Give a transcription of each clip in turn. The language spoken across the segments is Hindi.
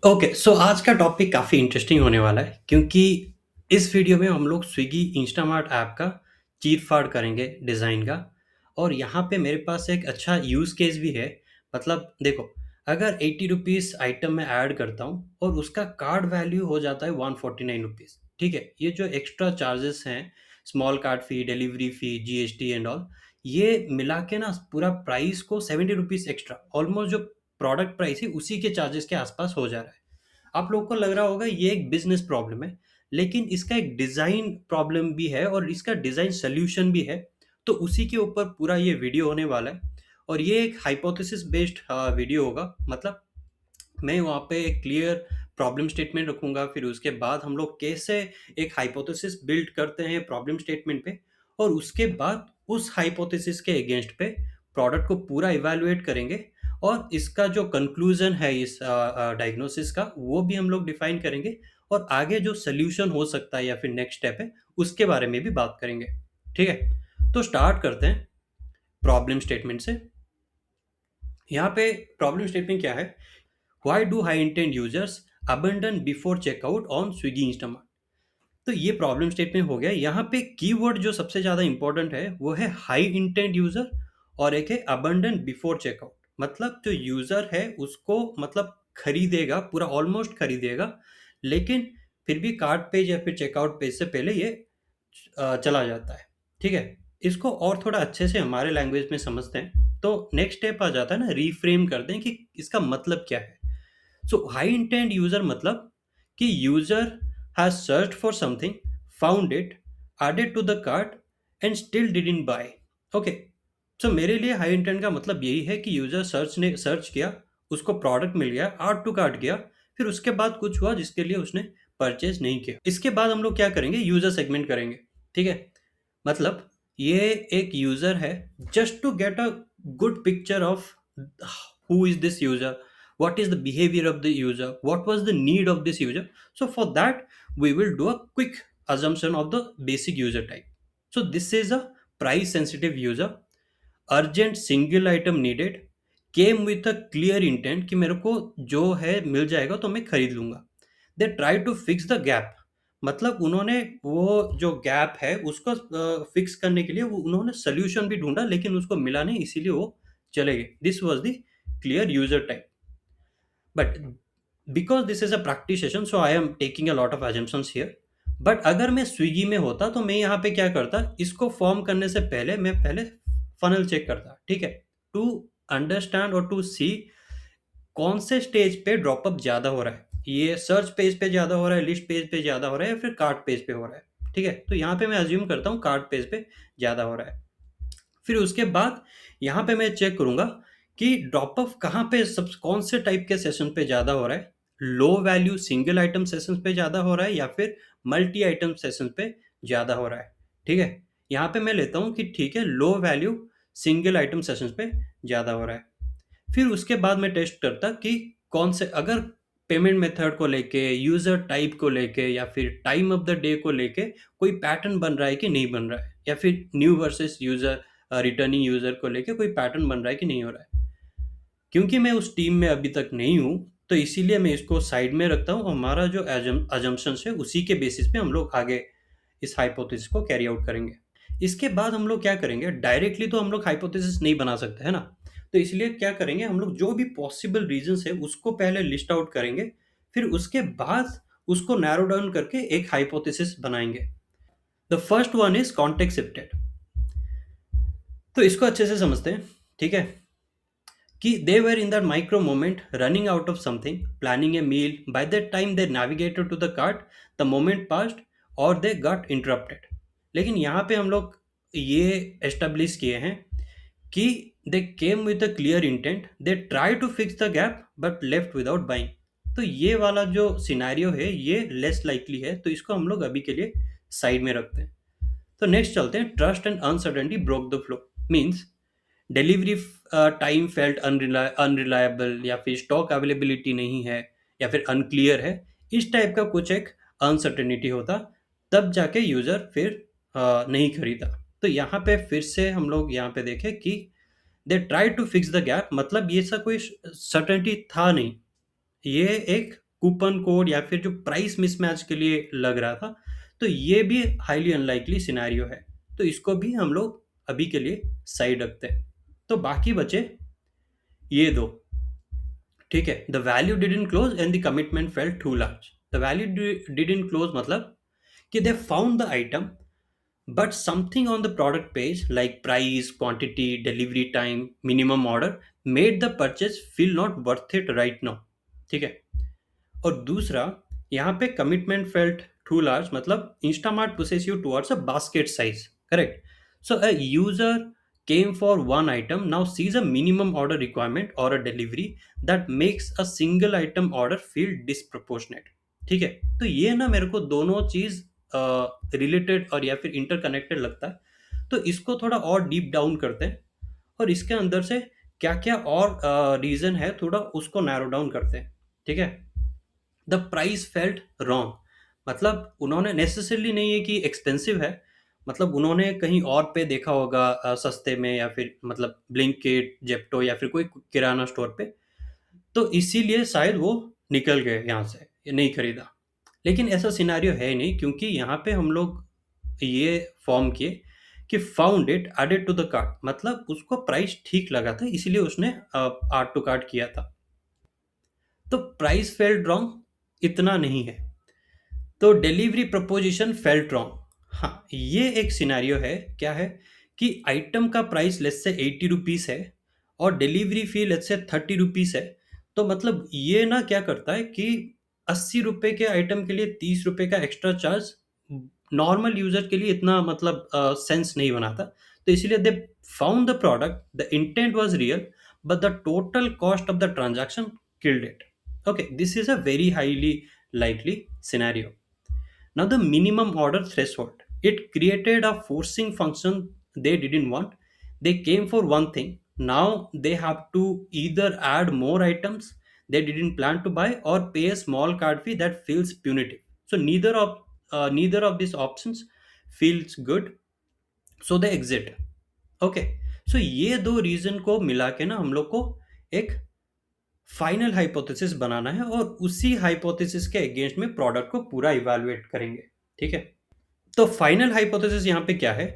ओके, सो आज का टॉपिक काफ़ी इंटरेस्टिंग होने वाला है क्योंकि इस वीडियो में हम लोग स्विगी इंस्टामार्ट ऐप का चीर-फाड़ करेंगे डिज़ाइन का। और यहाँ पे मेरे पास एक अच्छा यूज़ केस भी है। मतलब देखो, अगर ₹80 आइटम में ऐड करता हूँ और उसका कार्ड वैल्यू हो जाता है ₹149, ठीक है? ये जो एक्स्ट्रा चार्जेस हैं, small card fee, delivery fee, GST and all, ये मिला के ना पूरा प्राइस को ₹70 एक्स्ट्रा, ऑलमोस्ट जो प्रोडक्ट प्राइस है उसी के चार्जेस के आसपास हो जा रहा है। आप लोगों को लग रहा होगा ये एक बिजनेस प्रॉब्लम है, लेकिन इसका एक डिज़ाइन प्रॉब्लम भी है और इसका डिज़ाइन सॉल्यूशन भी है। तो उसी के ऊपर पूरा ये वीडियो होने वाला है और ये एक हाइपोथेसिस बेस्ड वीडियो होगा। मतलब मैं वहाँ पे एक क्लियर प्रॉब्लम स्टेटमेंट रखूँगा, फिर उसके बाद हम लोग कैसे एक हाइपोथेसिस बिल्ड करते हैं प्रॉब्लम स्टेटमेंट पे, और उसके बाद उस हाइपोथेसिस के अगेंस्ट पे प्रोडक्ट को पूरा इवैल्यूएट करेंगे और इसका जो कंक्लूज़न है इस डायग्नोसिस का, वो भी हम लोग डिफाइन करेंगे और आगे जो सॉल्यूशन हो सकता है या फिर नेक्स्ट स्टेप है, उसके बारे में भी बात करेंगे। ठीक है? तो स्टार्ट करते हैं प्रॉब्लम स्टेटमेंट से। यहाँ पे प्रॉब्लम स्टेटमेंट क्या है? Why do high intent users abandon before checkout on Swiggy Instamart? तो ये प्रॉब्लम स्टेटमेंट हो गया। यहाँ पे कीवर्ड जो सबसे ज़्यादा इंपॉर्टेंट है वो है हाई इंटेंट यूजर और एक है अबंडन बिफोर चेकआउट। मतलब जो यूजर है उसको मतलब खरीदेगा, पूरा ऑलमोस्ट खरीदेगा, लेकिन फिर भी कार्ट पेज या फिर चेकआउट पेज से पहले ये चला जाता है। ठीक है? इसको और थोड़ा अच्छे से हमारे लैंग्वेज में समझते हैं तो नेक्स्ट स्टेप आ जाता है ना, रीफ्रेम करते हैं कि इसका मतलब क्या है। सो हाई इंटेंट यूजर मतलब कि user has search for something, found it, added to the cart and still didn't buy. Okay, so मेरे लिए हाई इंटेंट का मतलब यही है कि यूजर सर्च किया, उसको प्रोडक्ट मिल गया, आर्ट टू कार्ट गया, फिर उसके बाद कुछ हुआ जिसके लिए उसने परचेज नहीं किया। इसके बाद हम लोग क्या करेंगे, यूजर सेगमेंट करेंगे। ठीक है? मतलब ये एक यूजर है, just to get a good picture of who is this user, what is the behavior of the user, what was the need of this user. So for that we will do a quick assumption of the basic user type. So this is a price sensitive user, urgent single item needed, came with a clear intent कि मेरे को जो है मिल जाएगा तो मैं खरीद लूंगा। They try to fix the gap, मतलब उन्होंने वो जो गैप है उसको फिक्स करने के लिए वो उन्होंने सोल्यूशन भी ढूंढा, लेकिन उसको मिला नहीं, इसीलिए वो चले गए। This was the clear user type. But because this is a practice session so I am taking a lot of assumptions here. But अगर मैं स्विगी में होता तो मैं यहाँ पे क्या करता, इसको फॉर्म करने से पहले मैं पहले फनल चेक करता। ठीक है? टू अंडरस्टैंड और टू सी कौन से स्टेज पे ड्रॉपअप ज़्यादा हो रहा है। ये सर्च पेज पे ज़्यादा हो रहा है, लिस्ट पेज पे ज़्यादा हो रहा है, या फिर कार्ट पेज पे हो रहा है। ठीक है? तो यहाँ पे मैं अज्यूम करता हूँ कार्ट पेज पे ज़्यादा हो रहा है। फिर उसके बाद यहाँ पे मैं चेक करूँगा कि ड्रॉपअप कहाँ पे सब कौन से टाइप के सेशन पे ज़्यादा हो रहा है। Low value single item sessions पे ज़्यादा हो रहा है या फिर मल्टी आइटम सेशन पे ज़्यादा हो रहा है। ठीक है? यहाँ पे मैं लेता हूँ कि ठीक है, low value single item sessions पे ज़्यादा हो रहा है। फिर उसके बाद मैं टेस्ट करता कि कौन से, अगर पेमेंट मेथड को लेके, यूज़र टाइप को लेके या फिर टाइम ऑफ द डे को लेके कोई पैटर्न बन रहा है कि नहीं बन रहा है, या फिर new versus user, returning user को लेके कोई पैटर्न बन रहा है कि नहीं हो रहा है। क्योंकि मैं उस टीम में अभी तक नहीं हूँ तो इसीलिए मैं इसको साइड में रखता हूँ और हमारा जो अजम्पशंस है उसी के बेसिस पे हम लोग आगे इस हाइपोथेसिस को कैरी आउट करेंगे। इसके बाद हम लोग क्या करेंगे, डायरेक्टली तो हम लोग हाइपोथेसिस नहीं बना सकते है ना, तो इसलिए क्या करेंगे, हम लोग जो भी पॉसिबल रीजंस है उसको पहले लिस्ट आउट करेंगे, फिर उसके बाद उसको नैरो डाउन करके एक हाइपोथेसिस बनाएंगे। The first one is context shifted. तो इसको अच्छे से समझते हैं। ठीक है? कि they were in that micro moment running out of something, planning a meal. By the time they navigated to the cart, the moment passed और they got interrupted. लेकिन यहाँ पे हम लोग ये एस्टेब्लिश किए हैं कि they came with a clear intent, they tried to fix the gap but left without buying. तो ये वाला जो सिनेरियो है ये लेस लाइकली है, तो इसको हम लोग अभी के लिए साइड में रखते हैं। तो नेक्स्ट चलते हैं, trust and uncertainty broke the flow. Means delivery time felt unreliable, या फिर स्टॉक अवेलेबिलिटी नहीं है, या फिर अनक्लियर है, इस टाइप का कुछ एक अनसर्टेनिटी होता, तब जाके यूज़र फिर नहीं खरीदा। तो यहाँ पे फिर से हम लोग यहाँ पे देखें कि they try to fix the gap, मतलब ये सब कोई सर्टेनिटी था नहीं, ये एक कूपन कोड या फिर जो प्राइस मिसमैच के लिए लग रहा था, तो ये भी हाईली अनलाइकली सिनेरियो है। तो इसको भी हम लोग अभी के लिए साइड रखते हैं। तो बाकी बचे ये दो। ठीक है, the value didn't close and the commitment felt too large. The value didn't close मतलब कि they found the item, but something on the product page like price, quantity, delivery time, minimum order made the purchase feel not worth it right now। ठीक है। और दूसरा, यहाँ पे कमिटमेंट फेल्ट टू लार्ज मतलब Instamart pushes you towards a basket size, correct. So a user came for one item now sees a minimum order requirement or a delivery that makes a single item order feel disproportionate। ठीक है। तो ये ना मेरे को दोनों चीज रिलेटेड और या फिर इंटरकनेक्टेड लगता है। तो इसको थोड़ा और डीप डाउन करते हैं और इसके अंदर से क्या क्या और रीजन है थोड़ा उसको नैरो डाउन करते हैं। ठीक है। द प्राइस फेल्ट रॉन्ग मतलब उन्होंने नेसेसरली नहीं है कि एक्सपेंसिव है, मतलब उन्होंने कहीं और पे देखा होगा सस्ते में, या फिर मतलब ब्लिंकिट, जेप्टो या फिर कोई किराना स्टोर पे, तो इसीलिए शायद वो निकल गए यहाँ से, ये नहीं खरीदा। लेकिन ऐसा सिनेरियो है ही नहीं, क्योंकि यहाँ पे हम लोग ये फॉर्म किए कि found it added to the cart, मतलब उसको प्राइस ठीक लगा था इसलिए उसने आर्ट टू कार्ट किया था। तो प्राइस फेल्ट रॉन्ग इतना नहीं है। तो डिलीवरी प्रपोजिशन फेल्ट रॉन्ग, हाँ ये एक सिनेरियो है। क्या है कि आइटम का प्राइस लेट्स से 80 रुपीस है और delivery fee let's say 30 rupees है। तो मतलब ये ना क्या करता है कि 80 रुपए के आइटम के लिए 30 रुपए का एक्स्ट्रा चार्ज नॉर्मल यूजर के लिए इतना मतलब सेंस नहीं बनाता। तो इसीलिए दे found the product, the intent was real, but the total cost of the transaction killed it. Okay, this is a very highly likely scenario. Now, the minimum order threshold. It created a forcing function they didn't want. They came for one thing. Now they have to either add more items they didn't plan to buy or pay a small card fee that feels punitive. So neither of these options feels good. So they exit. Okay. So ये दो रीजन को मिला के ना हम लोग को एक फाइनल हाइपोथेसिस बनाना है और उसी हाइपोथेसिस के अगेंस्ट में प्रोडक्ट को पूरा इवैल्यूएट करेंगे। ठीक है। तो फाइनल हाइपोथेसिस यहाँ पे क्या है,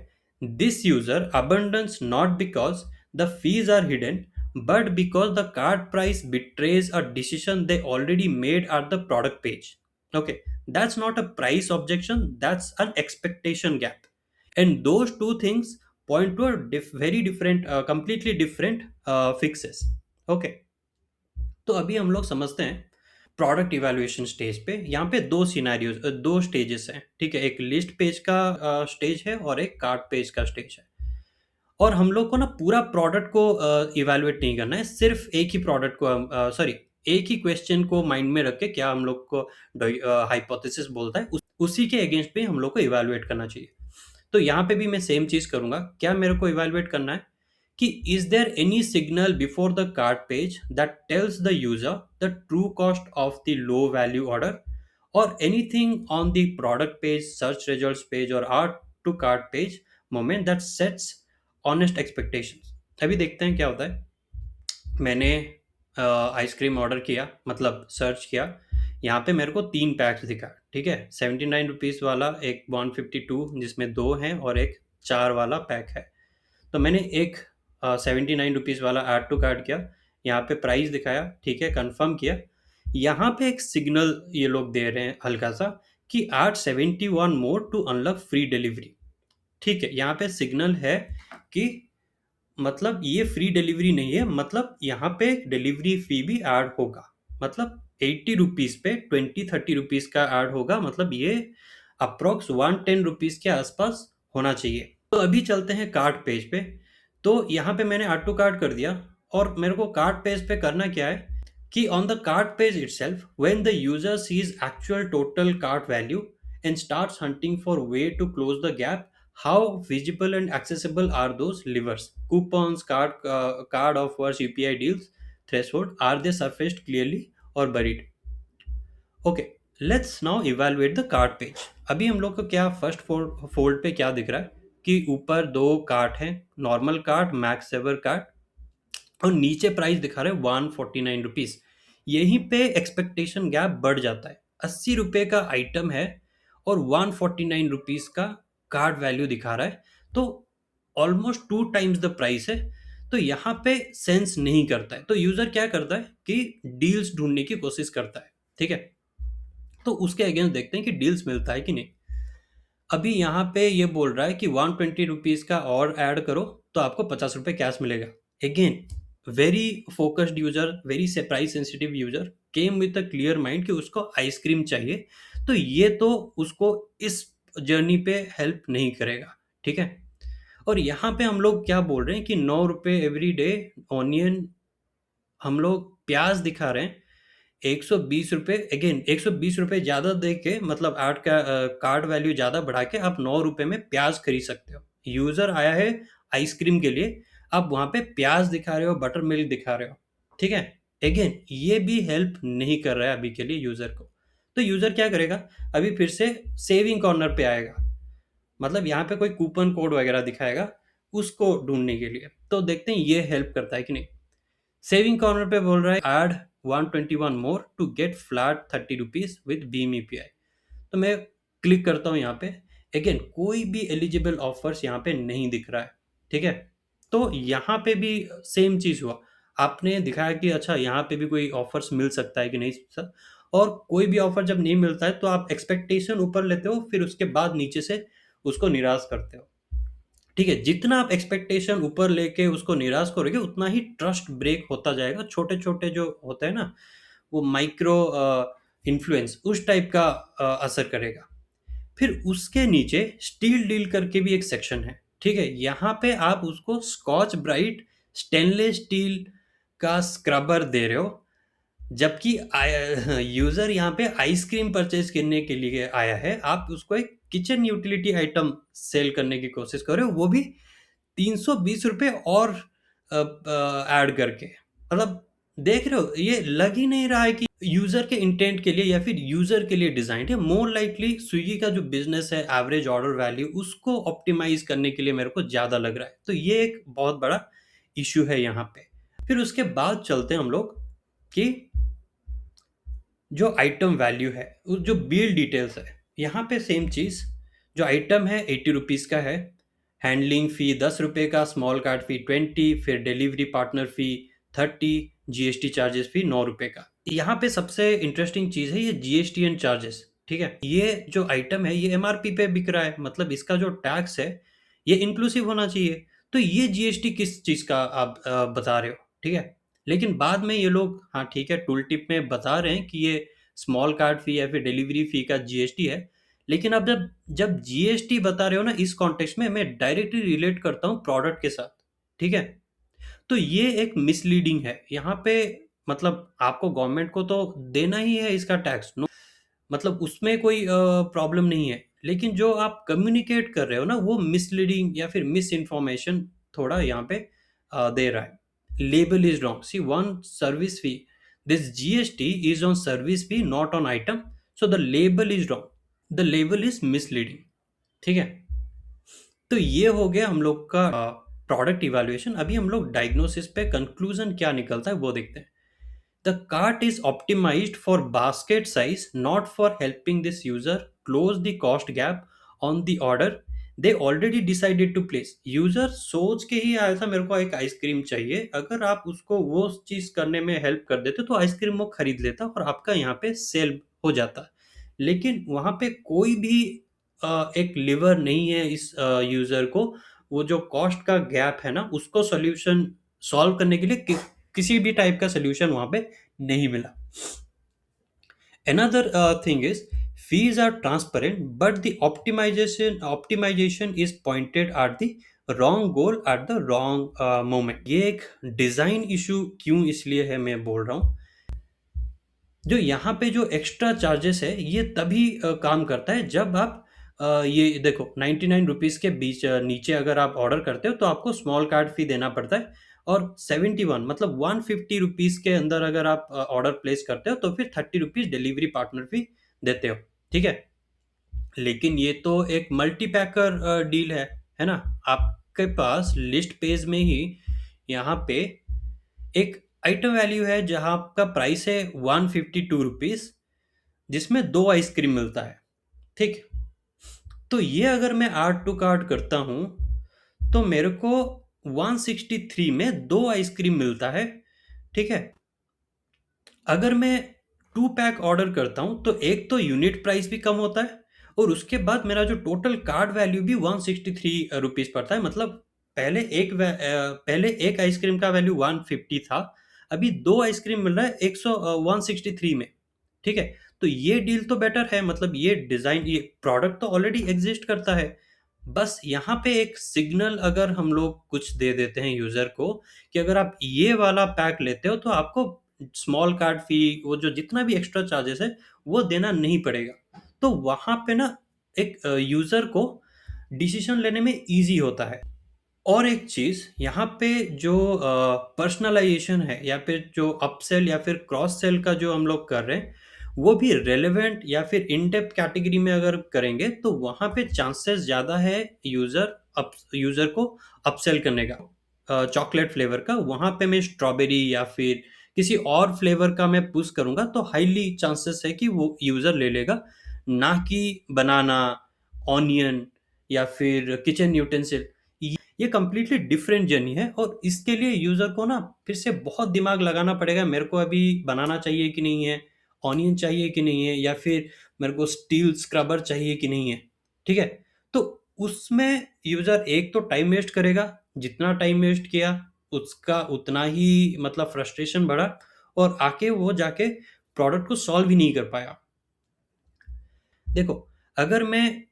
this user abandons not because the fees are hidden but because the cart price betrays a decision they already made at the product page. Okay, that's not a price objection, that's an expectation gap, and those two things point to a very different completely different fixes. ओके, तो अभी हम लोग समझते हैं प्रोडक्ट इवैल्यूएशन स्टेज पे। यहाँ पे दो सिनेरियोज, दो स्टेजेस हैं। ठीक है, एक लिस्ट पेज का स्टेज है और एक कार्ट पेज का स्टेज है। और हम लोग को ना पूरा प्रोडक्ट को इवैल्यूएट नहीं करना है, सिर्फ एक ही प्रोडक्ट को सॉरी एक ही क्वेश्चन को माइंड में रख के क्या हम लोग को हाइपोथेसिस बोलता है उसी के अगेंस्ट पे हम लोग को इवैल्यूएट करना चाहिए। तो यहाँ पे भी मैं सेम चीज करूंगा। क्या मेरे को इवैल्यूएट करना है कि is there any signal before the cart page that tells the user the true cost of the low value order, और anything on the product page, search results page और add to cart page moment that sets honest expectations. अभी देखते हैं क्या होता है। मैंने आइसक्रीम ऑर्डर किया, मतलब सर्च किया। यहाँ पे मेरे को 3 पैक्स दिखा। ठीक है, 79 रुपीज़ वाला, एक 152 जिसमें 2 हैं और एक 4 वाला पैक है। तो मैंने एक 79 रुपीज़ वाला ऐड टू कार्ट किया, यहाँ पे प्राइस दिखाया, ठीक है, कंफर्म किया। यहाँ पे एक सिग्नल ये लोग दे रहे हैं हल्का सा कि add 71 more to unlock free delivery. ठीक है, यहाँ पे सिग्नल है कि मतलब ये फ्री डिलीवरी नहीं है, मतलब यहाँ पे डिलीवरी फी भी ऐड होगा। मतलब 80 रुपीज़ पे 20-30 रुपीज़ का ऐड होगा, मतलब ये अप्रोक्स 110 रुपीज़ के आसपास होना चाहिए। तो अभी चलते हैं कार्ट पेज पे। तो यहाँ पे मैंने ऐड टू कार्ट कर दिया और मेरे को कार्ट पेज पे करना क्या है कि on the cart page itself, when the user sees actual total cart value and starts hunting for way to close the gap, how visible and accessible are those levers? Coupons, card offers, UPI deals, threshold, are they surfaced clearly or buried? Okay, let's now evaluate the cart page. अभी हम लोग को क्या फर्स्ट फोल्ड पे क्या दिख रहा है कि ऊपर 2 कार्ट हैं, normal cart, max saver cart, और नीचे प्राइस दिखा रहे हैं 149 रुपीज़। यहीं पे एक्सपेक्टेशन गैप बढ़ जाता है। 80 रुपये का आइटम है और 149 रुपीज़ का कार्ड वैल्यू दिखा रहा है, तो ऑलमोस्ट 2 टाइम्स द प्राइस है। तो यहाँ पे सेंस नहीं करता है, तो यूजर क्या करता है कि डील्स ढूंढने की कोशिश करता है। ठीक है, तो उसके अगेंस्ट देखते हैं कि डील्स मिलता है कि नहीं। अभी यहाँ पे ये बोल रहा है कि 120 रुपीज़ का और ऐड करो तो आपको 50 रुपये कैश मिलेगा। Again, very focused user, very price sensitive user came with a clear mind कि उसको आइसक्रीम चाहिए, तो ये तो उसको इस जर्नी पे हेल्प नहीं करेगा। ठीक है, और यहाँ पे हम लोग क्या बोल रहे हैं कि 9 रुपये एवरी डे ऑनियन, हम लोग प्याज दिखा रहे हैं 120 रुपये। अगेन 120 रुपये ज़्यादा दे के, मतलब आर्ट का कार्ड वैल्यू ज़्यादा बढ़ा के आप 9 रुपये में प्याज खरीद सकते हो। यूज़र आया है आइसक्रीम के लिए, आप वहाँ पे प्याज दिखा रहे हो, बटर मिल्क दिखा रहे हो। ठीक है, अगेन ये भी हेल्प नहीं कर रहा है अभी के लिए यूज़र को। तो यूज़र क्या करेगा, अभी फिर से सेविंग कॉर्नर पे आएगा, मतलब यहाँ पे कोई कूपन कोड वगैरह दिखाएगा उसको ढूंढने के लिए। तो देखते हैं ये हेल्प करता है कि नहीं। सेविंग कॉर्नर पे बोल रहा है add 121 more to get flat 30 rupees with BHIM UPI. तो मैं क्लिक करता हूँ यहाँ पे। अगेन कोई भी एलिजिबल ऑफर्स यहाँ पे नहीं दिख रहा है। ठीक है, तो यहाँ पे भी सेम चीज़ हुआ। आपने दिखाया कि अच्छा यहाँ पे भी कोई ऑफर्स मिल सकता है कि नहीं सर, और कोई भी ऑफर जब नहीं मिलता है तो आप एक्सपेक्टेशन ऊपर लेते हो, फिर उसके बाद नीचे से उसको निराश करते हो। ठीक है, जितना आप एक्सपेक्टेशन ऊपर लेके उसको निराश करोगे उतना ही ट्रस्ट ब्रेक होता जाएगा। छोटे छोटे जो होते हैं ना, वो माइक्रो इन्फ्लुएंस उस टाइप का असर करेगा। फिर उसके नीचे स्टील डील करके भी एक सेक्शन है। ठीक है, यहाँ पे आप उसको स्कॉच ब्राइट स्टेनलेस स्टील का स्क्रबर दे रहे हो, जबकि यूजर यहाँ पे आइसक्रीम परचेज करने के लिए आया है, आप उसको एक किचन यूटिलिटी आइटम सेल करने की कोशिश कर रहे हो, वो भी 320 रुपये और ऐड करके। मतलब देख रहे हो, ये लग ही नहीं रहा है कि यूजर के इंटेंट के लिए या फिर यूजर के लिए डिजाइन है। मोर लाइकली स्विगी का जो बिजनेस है, एवरेज ऑर्डर वैल्यू उसको ऑप्टिमाइज करने के लिए मेरे को ज्यादा लग रहा है। तो ये एक बहुत बड़ा इश्यू है यहाँ पे। फिर उसके बाद चलते हैं हम लोग कि जो आइटम वैल्यू है, जो बिल डिटेल्स है, यहाँ पे सेम चीज़। जो आइटम है 80 रुपीज़ का है, हैंडलिंग फ़ी 10 रुपये का, स्मॉल कार्ड फ़ी 20, फिर डिलीवरी पार्टनर फ़ी 30, जीएसटी चार्जेस फ़ी 9 रुपये का। यहाँ पे सबसे इंटरेस्टिंग चीज़ है ये जीएसटी एंड चार्जेस। ठीक है, ये जो आइटम है ये एमआरपी पे बिक रहा है, मतलब इसका जो टैक्स है ये इंक्लूसिव होना चाहिए। तो ये जीएसटी किस चीज़ का आप बता रहे हो। ठीक है, लेकिन बाद में ये लोग, हाँ ठीक है, टूल टिप में बता रहे हैं कि ये स्मॉल कार्ड फी या फिर डिलीवरी फी का जीएसटी है। लेकिन अब जब जब जीएसटी बता रहे हो ना इस कॉन्टेक्स्ट में, मैं डायरेक्टली रिलेट करता हूँ प्रोडक्ट के साथ। ठीक है, तो ये एक मिसलीडिंग है यहाँ पे। मतलब आपको गवर्नमेंट को तो देना ही है इसका टैक्स, नो, मतलब उसमें कोई प्रॉब्लम नहीं है। लेकिन जो आप कम्युनिकेट कर रहे हो ना वो मिसलीडिंग या फिर मिस इन्फॉर्मेशन थोड़ा यहाँ पे दे रहा है। Label is wrong, see one service fee, this GST is on service fee not on item, so the label is wrong, the label is misleading. ठीक है, तो ये हो गया हम लोग का प्रोडक्ट इवैल्यूएशन। अभी हम लोग डायग्नोसिस पे कंक्लूजन क्या निकलता है वो देखते हैं। The cart is optimized for basket size, not for helping this user close the cost gap on the order they already decided to place. User सोच के ही आया था मेरे को एक आइसक्रीम चाहिए, अगर आप उसको वो चीज़ करने में हेल्प कर देते तो आइसक्रीम वो खरीद लेता और आपका यहाँ पे सेल हो जाता। लेकिन वहाँ पे कोई भी एक लिवर नहीं है इस यूजर को, वो जो कॉस्ट का गैप है ना उसको सोल्यूशन सॉल्व करने के लिए किसी भी टाइप का सोल्यूशन वहाँ पे नहीं मिला। Another thing is fees are transparent, but the optimization is pointed at the wrong goal at the wrong moment. ये एक डिजाइन इशू क्यों इसलिए है मैं बोल रहा हूँ। जो यहाँ पे जो एक्स्ट्रा चार्जेस है ये तभी काम करता है जब आप ये देखो 99 रुपीज़ के बीच नीचे अगर आप ऑर्डर करते हो तो आपको स्मॉल कार्ड फी देना पड़ता है, और 71 मतलब 150 रुपीज़ के अंदर अगर आप ऑर्डर प्लेस करते हो तो फिर 30 रुपीज़ डिलीवरी पार्टनर फी देते हो। ठीक है, लेकिन ये तो एक मल्टी पैकर डील है ना। आपके पास लिस्ट पेज में ही यहाँ पे एक आइटम वैल्यू है जहाँ आपका प्राइस है 152 रुपीज़, जिसमें 2 आइसक्रीम मिलता है, ठीक? तो ये अगर मैं ऐड टू कार्ट करता हूँ, तो मेरे को 163 में 2 आइसक्रीम मिलता है, ठीक है? अगर मैं 2 पैक ऑर्डर करता हूँ, तो एक तो यूनिट प्राइस भी कम होता है और उसके बाद मेरा जो टोटल कार्ड वैल्यू भी 163 रुपीज़ पड़ता है। मतलब पहले एक आइसक्रीम का वैल्यू 150 था, अभी 2 आइसक्रीम मिल रहा है 163 में, ठीक है? तो ये डील तो बेटर है, मतलब ये प्रोडक्ट तो ऑलरेडी एग्ज़िस्ट करता है। बस यहाँ पे एक सिग्नल अगर हम लोग कुछ दे देते हैं यूज़र को कि अगर आप ये वाला पैक लेते हो तो आपको स्मॉल कार्ड फ़ी, वो जो जितना भी एक्स्ट्रा चार्जेस है, वो देना नहीं पड़ेगा। तो वहाँ पे ना एक यूज़र को डिसीज़न लेने में ईज़ी होता है। और एक चीज़ यहाँ पे जो पर्सनलाइज़ेशन है या फिर जो अपसेल या फिर क्रॉस सेल का जो हम लोग कर रहे हैं, वो भी रेलेवेंट या फिर इन डेप्थ कैटेगरी में अगर करेंगे, तो वहाँ पे चांसेस ज़्यादा है यूज़र को अपसेल करने का। चॉकलेट फ्लेवर का, वहाँ पे मैं स्ट्रॉबेरी या फिर किसी और फ्लेवर का मैं पुश करूँगा, तो हाईली चांसेस है कि वो यूज़र ले लेगा, ना कि बनाना, ऑनियन या फिर किचन यूटेंसिल। ये कंप्लीटली डिफरेंट जर्नी है और इसके लिए यूज़र को ना फिर से बहुत दिमाग लगाना पड़ेगा, मेरे को अभी बनाना चाहिए कि नहीं है, ऑनियन चाहिए कि नहीं है, या फिर मेरे को स्टील स्क्रबर चाहिए कि नहीं है, ठीक है? तो उसमें यूज़र एक तो टाइम वेस्ट करेगा, जितना टाइम वेस्ट किया उसका उतना ही मतलब फ्रस्ट्रेशन बढ़ा और आके वो जाके प्रोडक्ट को सॉल्व ही नहीं कर पाया। देखो, अगर मैं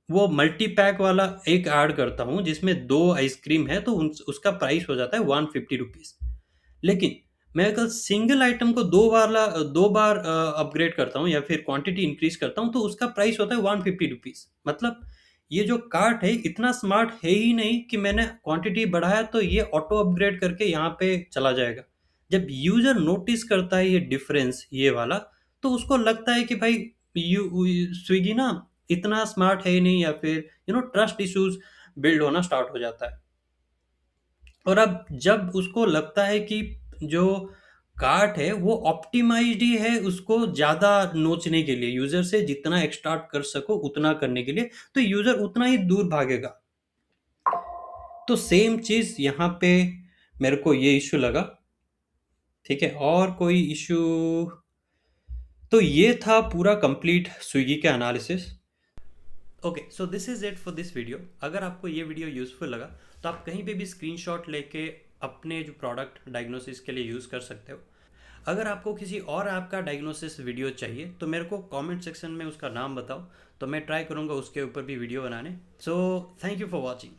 वो मल्टी पैक वाला एक ऐड करता हूँ जिसमें 2 आइसक्रीम है, तो उसका प्राइस हो जाता है 150 रुपीज़। लेकिन मैं अगर सिंगल आइटम को 2 बार अपग्रेड करता हूँ या फिर क्वांटिटी इंक्रीज़ करता हूँ, तो उसका प्राइस होता है 150 रुपीज़। मतलब ये जो कार्ट है इतना स्मार्ट है ही नहीं कि मैंने क्वांटिटी बढ़ाया तो ये ऑटो अपग्रेड करके यहाँ पे चला जाएगा। जब यूज़र नोटिस करता है ये डिफरेंस ये वाला, तो उसको लगता है कि भाई स्विगी ना इतना स्मार्ट है ही नहीं, या फिर ट्रस्ट इश्यूज बिल्ड होना स्टार्ट हो जाता है। और अब जब उसको लगता है कि जो कार्ट है वो ऑप्टिमाइज्ड ही है उसको ज़्यादा नोचने के लिए, यूज़र से जितना एक्सट्रैक्ट कर सको उतना करने के लिए, तो यूज़र उतना ही दूर भागेगा। तो सेम चीज़ यहाँ पे मेरे को ये इश्यू लगा, ठीक है? और कोई इश्यू, तो ये था पूरा कंप्लीट स्विगी का analysis. Okay, so this is it for this video. अगर आपको ये वीडियो यूज़फुल लगा तो आप कहीं पे भी स्क्रीनशॉट लेके अपने जो प्रोडक्ट डायग्नोसिस के लिए यूज़ कर सकते हो। अगर आपको किसी और ऐप का डायग्नोसिस वीडियो चाहिए तो मेरे को कमेंट सेक्शन में उसका नाम बताओ, तो मैं ट्राई करूँगा उसके ऊपर भी वीडियो बनाने। So thank you for watching.